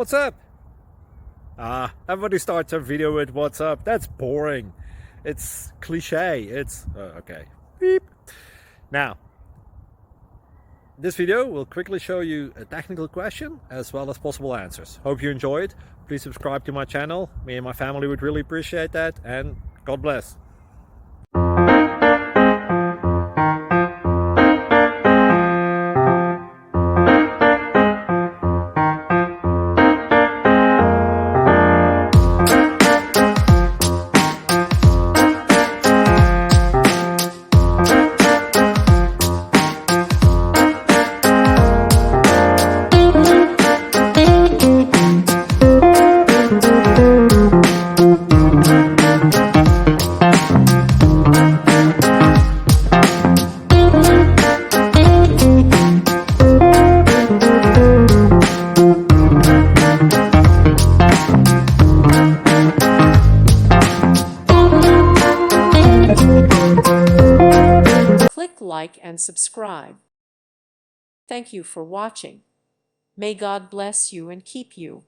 What's up? Everybody starts a video with what's up. That's boring. It's cliche. It's okay. Beep. Now, this video will quickly show you a technical question as well as possible answers. Hope you enjoyed. Please subscribe to my channel. Me and my family would really appreciate that, and God bless. Click like and subscribe. Thank you for watching. May God bless you and keep you.